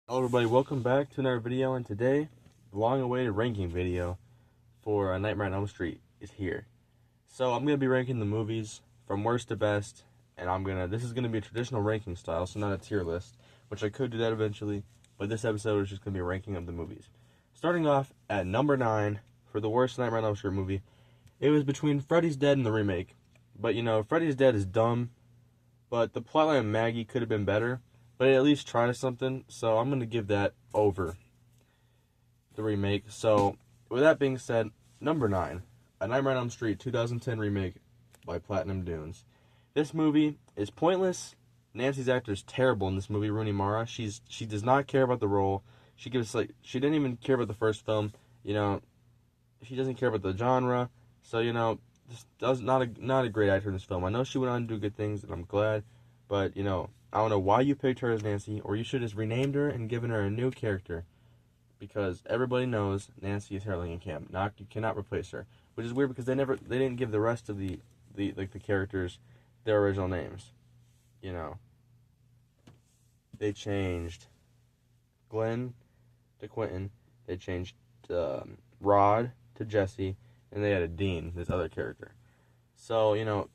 Hello everybody, welcome back to another video, and today, the long-awaited ranking video for Nightmare on Elm Street is here. So I'm going to be ranking the movies from worst to best, and this is going to be a traditional ranking style, so not a tier list, which I could do that eventually, but this episode is just going to be a ranking of the movies. Starting off at number 9, for the worst Nightmare on Elm Street movie, it was between Freddy's Dead and the remake. But Freddy's Dead is dumb, but the plotline of Maggie could have been better. But it at least tried something, so I'm going to give that over the remake. So, with that being said, number 9, A Nightmare on Elm Street 2010 remake by Platinum Dunes. This movie is pointless. Nancy's actor is terrible in this movie, Rooney Mara. She does not care about the role. She didn't even care about the first film. She doesn't care about the genre. So, not a great actor in this film. I know she went on to do good things, and I'm glad, but I don't know why you picked her as Nancy, or you should have just renamed her and given her a new character, because everybody knows Nancy is Harling Camp. You cannot replace her, which is weird because they didn't give the rest of the characters their original names. They changed Glenn to Quentin, they changed Rod to Jesse, and they added Dean, this other character. So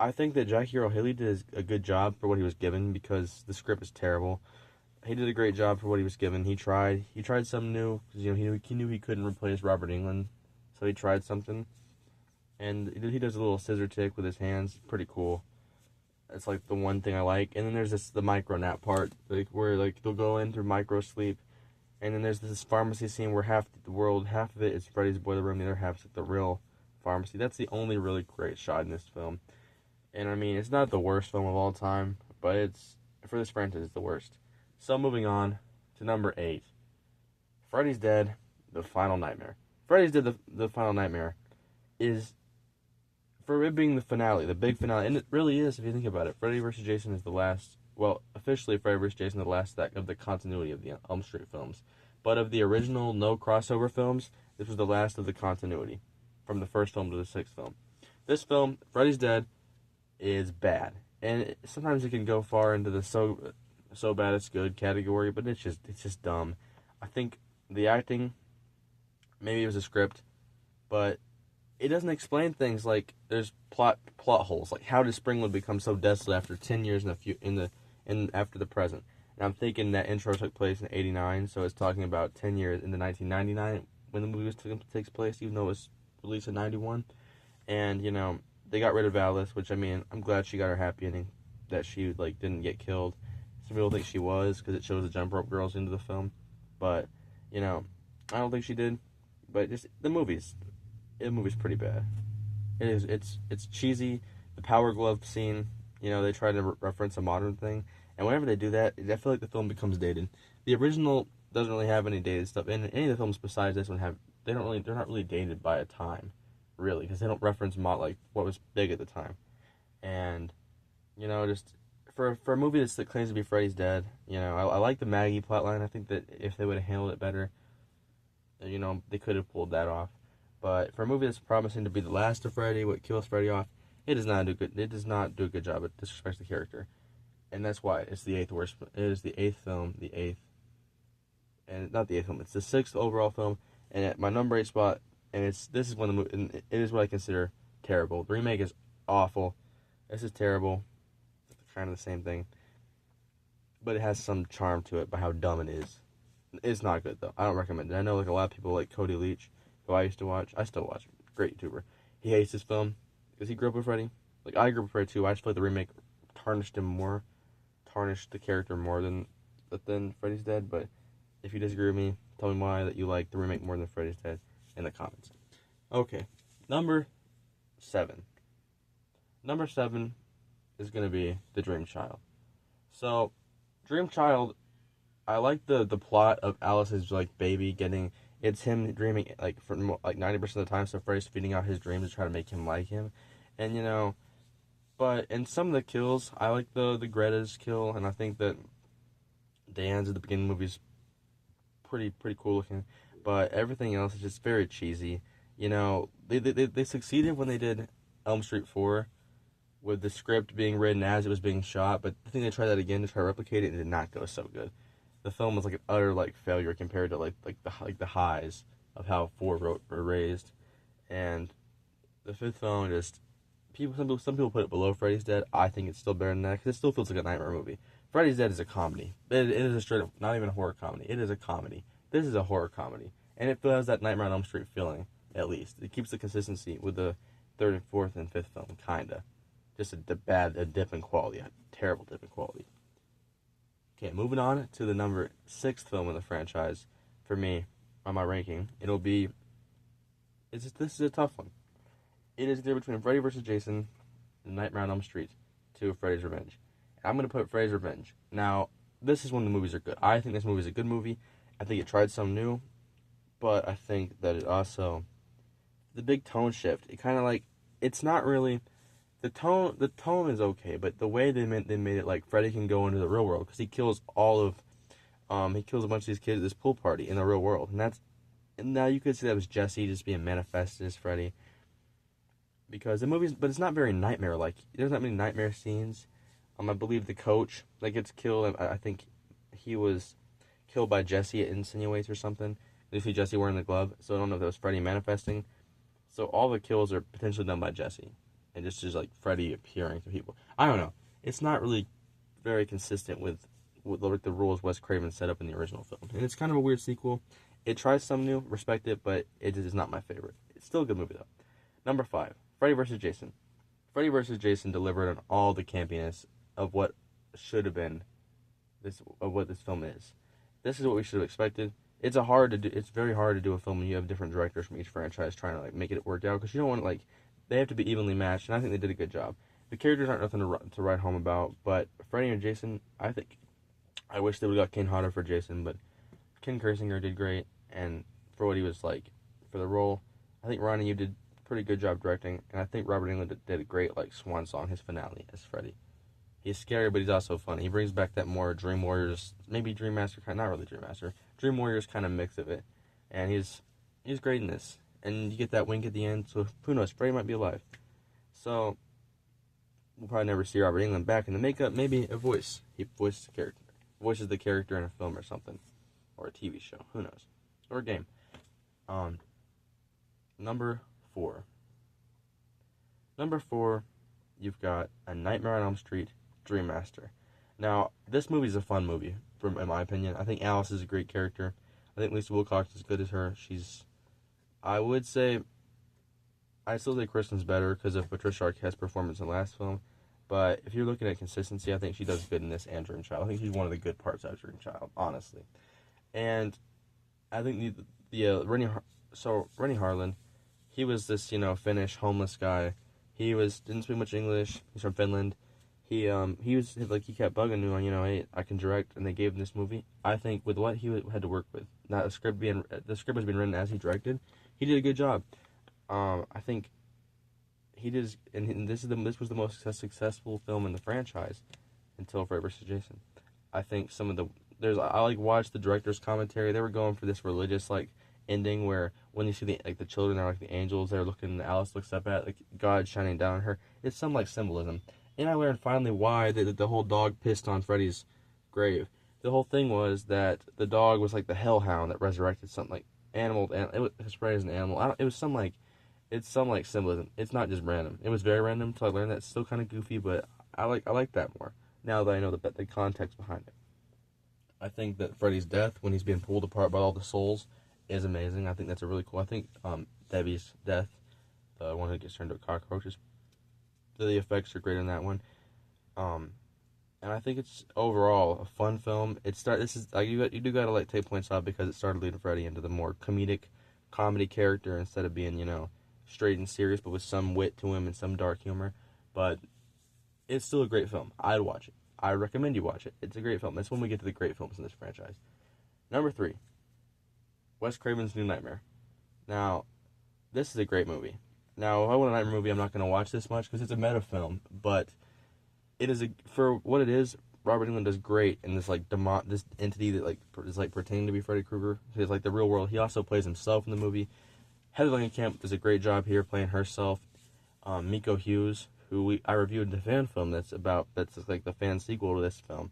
I think that Jackie Earle Haley did a good job for what he was given, because the script is terrible. He did a great job for what he was given. He tried something new, because he knew he couldn't replace Robert Englund, so he tried something. And he does a little scissor tick with his hands. Pretty cool. That's like the one thing I like. And then there's the micro nap part, where they'll go into micro sleep. And then there's this pharmacy scene where half of it is Freddy's boiler room, the other half is the real pharmacy. That's the only really great shot in this film. And I mean, it's not the worst film of all time, but for this franchise, it's the worst. So moving on to number 8, Freddy's Dead, The Final Nightmare. Freddy's Dead, The Final Nightmare is, for it being the finale, the big finale, and it really is if you think about it. Freddy vs. Jason is the last, officially Freddy vs. Jason is the last of the continuity of the Elm Street films. But of the original no crossover films, this was the last of the continuity, from the first film to the sixth film. This film, Freddy's Dead, is bad, and sometimes it can go far into the so bad it's good category, but it's just dumb. I think the acting, maybe it was a script, but it doesn't explain things like there's plot holes, like how did Springwood become so desolate after 10 years after the present. And I'm thinking that intro took place in '89, so it's talking about 10 years into 1999 when the movie takes place, even though it was released in '91, and they got rid of Alice, which, I mean, I'm glad she got her happy ending, that she didn't get killed. Some people think she was, because it shows the jump rope girls into the film, but I don't think she did. But just the movie's pretty bad. It's cheesy. The Power Glove scene, they try to reference a modern thing, and whenever they do that, I feel like the film becomes dated. The original doesn't really have any dated stuff, and any of the films besides this one they're not really dated by a time, really, because they don't reference what was big at the time. And just for a movie that claims to be Freddy's Dead, I like the Maggie plotline. I think that if they would have handled it better, they could have pulled that off. But for a movie that's promising to be the last of Freddy, what kills Freddy off, it does not do a good job. It disrespects the character, and that's why it's the 8th worst. It is the 8th film, and not the 8th film. It's the 6th overall film, and at my number 8 spot. And it is what I consider terrible. The remake is awful. This is terrible. It's kind of the same thing, but it has some charm to it by how dumb it is. It's not good though. I don't recommend it. I know a lot of people like Cody Leach, who I used to watch. I still watch. Great YouTuber. He hates this film because he grew up with Freddy. I grew up with Freddy too. I just feel like the remake tarnished the character more than Freddy's Dead. But if you disagree with me, tell me why that you like the remake more than Freddy's Dead in the comments. Okay, number 7. Number 7 is going to be The Dream Child. So, Dream Child, I like the plot of Alice's baby it's him dreaming for 90% of the time, so Freddy's feeding out his dreams to try to make him like him. And but in some of the kills, I like the Greta's kill, and I think that Dan's at the beginning of the movie is pretty cool looking. But everything else is just very cheesy. They succeeded when they did Elm Street 4 with the script being written as it was being shot, but I think they tried that again to try to replicate it, and it did not go so good. the film was like an utter like failure compared to like the highs of how four were raised, and the fifth film just some people put it below Freddy's Dead. I think it's still better than that because it still feels like a nightmare movie. Freddy's Dead is a comedy. It is a straight up, not even a horror comedy. It is a comedy. This is a horror comedy, and it still has that Nightmare on Elm Street feeling. At least it keeps the consistency with the third and fourth and fifth film, kinda. Just a dip in quality, a terrible dip in quality. Okay, moving on to the number 6 film in the franchise for me on my ranking. This is a tough one. It is there between Freddy vs. Jason and Nightmare on Elm Street to Freddy's Revenge. I'm going to put Freddy's Revenge. Now, this is when the movies are good. I think this movie is a good movie. I think it tried something new, but I think that it also, the big tone shift, it kind of like, it's not really, the tone is okay, but the way they made it like Freddy can go into the real world, because he kills he kills a bunch of these kids at this pool party in the real world, and now you could see that was Jesse just being manifested as Freddy, because the movies, but it's not very nightmare-like. There's not many nightmare scenes. I believe the coach that gets killed, I think he was killed by Jesse, it insinuates, or something. You see Jesse wearing the glove, so I don't know if that was Freddy manifesting. So all the kills are potentially done by Jesse, and just like Freddy appearing to people. I don't know. It's not really very consistent with the rules Wes Craven set up in the original film, and it's kind of a weird sequel. It tries something new, respect it, but it is not my favorite. It's still a good movie though. Number 5, Freddy vs. Jason. Freddy vs. Jason delivered on all the campiness of what should have been what this film is. This is what we should have expected. It's very hard to do a film when you have different directors from each franchise trying to like make it work out, because you don't want they have to be evenly matched, and I think they did a good job. The characters aren't nothing to write home about, but Freddy and Jason, I wish they would have got Ken Hodder for Jason, but Ken Kirsinger did great, and for what he was like for the role, I think Ronnie, you did a pretty good job directing, and I think Robert Englund did a great like swan song, his finale as Freddy. He's scary, but he's also funny. He brings back that more Dream Warriors, maybe Dream Master kind, not really Dream Master, Dream Warriors kind of mix of it, and he's great in this. And you get that wink at the end, so who knows? Freddy might be alive. So we'll probably never see Robert Englund back in the makeup. Maybe a voice. He voices the character in a film or something, or a TV show. Who knows? Or a game. Number 4. Number 4, you've got A Nightmare on Elm Street, Dream Master. Now, this movie is a fun movie, in my opinion. I think Alice is a great character. I think Lisa Wilcox is as good as her. I'd still say Kristen's better because of Patricia Arquette's performance in the last film. But if you're looking at consistency, I think she does good in this and Dream Child. I think she's one of the good parts of Dream Child, honestly. And I think Rennie Harlin, he was this, Finnish homeless guy. Didn't speak much English. He's from Finland. He was like, he kept bugging me on, hey, I can direct, and they gave him this movie. I think with what he had to work with, the script was being written as he directed, he did a good job. I think he did, and this was the most successful film in the franchise until Freddy vs. Jason. I think I watched the director's commentary. They were going for this religious ending where when you see the children are like the angels, they're looking, and Alice looks up at God shining down on her. It's some symbolism. And I learned finally why the whole dog pissed on Freddy's grave. The whole thing was that the dog was like the hellhound that resurrected something animal. It was Freddy as an animal. It's some symbolism. It's not just random. It was very random until I learned that. It's still kind of goofy, but I like that more now that I know the context behind it. I think that Freddy's death, when he's being pulled apart by all the souls, is amazing. I think that's a really cool. I think Debbie's death, the one who gets turned into a cockroach, the effects are great in that one. And I think it's overall a fun film. You do gotta take points out because it started leading Freddy into the more comedy character instead of being straight and serious, but with some wit to him and some dark humor. But it's still a great film. I'd watch it. I recommend you watch it. It's a great film. That's when we get to the great films in this franchise. Number 3, Wes Craven's New Nightmare. Now, this is a great movie. Now, if I want a nightmare movie, I'm not going to watch this much because it's a meta film, but it is for what it is. Robert Englund does great in this this entity that is pretending to be Freddy Krueger. He's the real world. He also plays himself in the movie. Heather Langenkamp does a great job here playing herself. Miko Hughes, who I reviewed the fan film that's the fan sequel to this film.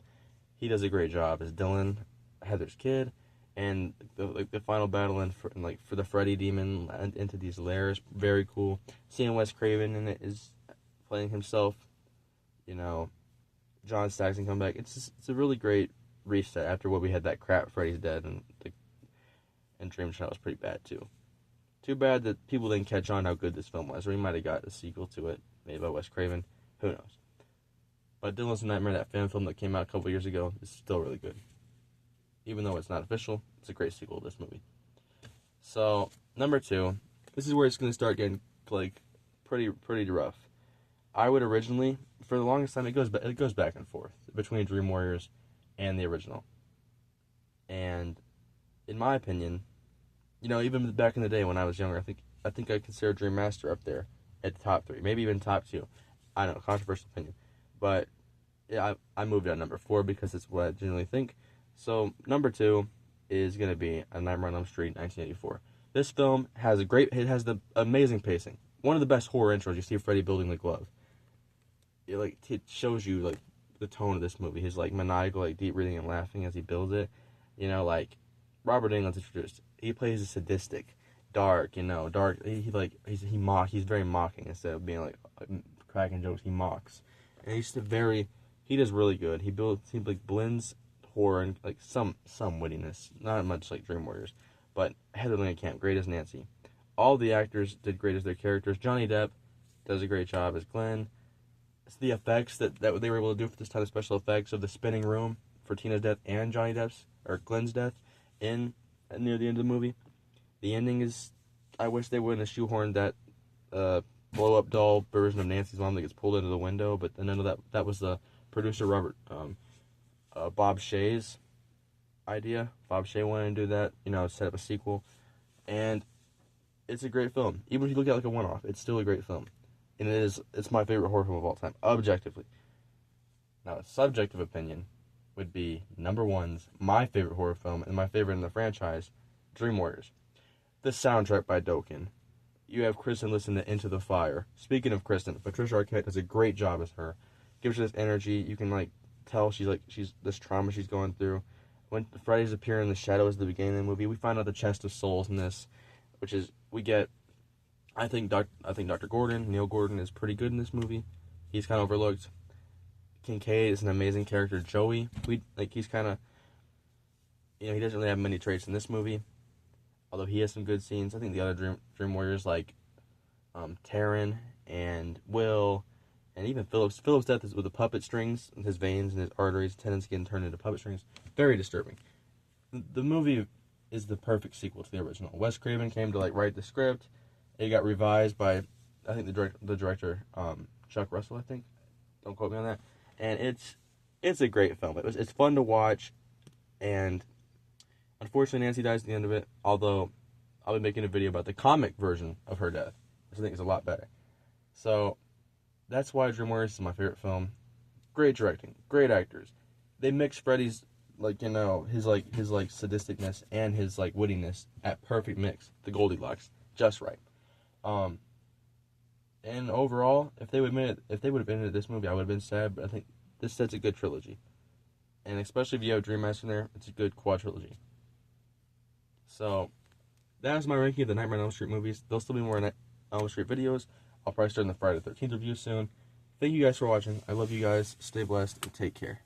He does a great job as Dylan. Heather's kid, and the final battle for the Freddy demon into these lairs, very cool. Seeing Wes Craven in it is playing himself, you know, John Saxon come back. It's a really great reset after what we had that crap Freddy's Dead and Dream Child was pretty bad too. Too bad that people didn't catch on how good this film was, or we might have got a sequel to it made by Wes Craven. Who knows? But Dylan Lives Nightmare, that fan film that came out a couple years ago, is still really good. Even though it's not official, it's a great sequel to this movie. So, number 2, this is where it's going to start getting like pretty rough. I would originally, for the longest time, it goes back and forth between Dream Warriors and the original. And in my opinion, even back in the day when I was younger, I think I consider Dream Master up there at the top 3, maybe even top 2. I know, controversial opinion, but yeah, I moved it at number 4 because it's what I generally think. So number 2 is gonna be A Nightmare on Elm Street, 1984. This film has the amazing pacing. One of the best horror intros. You see Freddy building the glove. It shows you like the tone of this movie. His like maniacal, like deep breathing and laughing as he builds it. Like Robert Englund's introduced. He plays a sadistic, dark. He's very mocking instead of being like cracking jokes. He mocks, and he does really good. He blends horror and like some wittiness, not much like Dream Warriors, but Heather Langenkamp, great as Nancy. All the actors did great as their characters. Johnny Depp does a great job as Glenn. It's the effects that they were able to do for this time, of special effects of the spinning room for Tina's death and Glenn's death near the end of the movie. The ending is, I wish they wouldn't have shoehorned that blow up doll version of Nancy's mom that gets pulled into the window, but then I know that was the producer Bob Shaye's idea. Bob Shaye wanted to do that, set up a sequel, and it's a great film. Even if you look at it like a one-off, it's still a great film, and it's my favorite horror film of all time, objectively. Now, a subjective opinion would be number 1's my favorite horror film and my favorite in the franchise, Dream Warriors. The soundtrack by Dokken. You have Kristen listen to Into the Fire. Speaking of Kristen, Patricia Arquette does a great job as her. Gives her this energy. You can tell she's this trauma she's going through. When Freddy's appear in the shadows at the beginning of the movie, we find out the chest of souls in this, which is we get. I think Dr. Gordon, Neil Gordon, is pretty good in this movie. He's kind of overlooked. Kincaid is an amazing character. Joey, he's kind of, he doesn't really have many traits in this movie, although he has some good scenes. I think the other Dream Warriors like Taryn and Will, and even Phillips. Phillips' death is with the puppet strings, and his veins and his arteries, tendons getting turned into puppet strings. Very disturbing. The movie is the perfect sequel to the original. Wes Craven came to write the script. It got revised by, I think the director Chuck Russell. I think, don't quote me on that. And it's a great film. It's fun to watch, and unfortunately Nancy dies at the end of it. Although I'll be making a video about the comic version of her death, which I think is a lot better. So that's why Dream Warriors is my favorite film. Great directing, great actors. They mix Freddy's his sadisticness and his wittiness at perfect mix. The Goldilocks, just right. And overall, if they would have been in this movie, I would have been sad. But I think this sets a good trilogy, and especially if you have Dream Master in there, it's a good quadrilogy. So that is my ranking of the Nightmare on Elm Street movies. There'll still be more Elm Street videos. I'll probably start in the Friday the 13th review soon. Thank you guys for watching. I love you guys. Stay blessed and take care.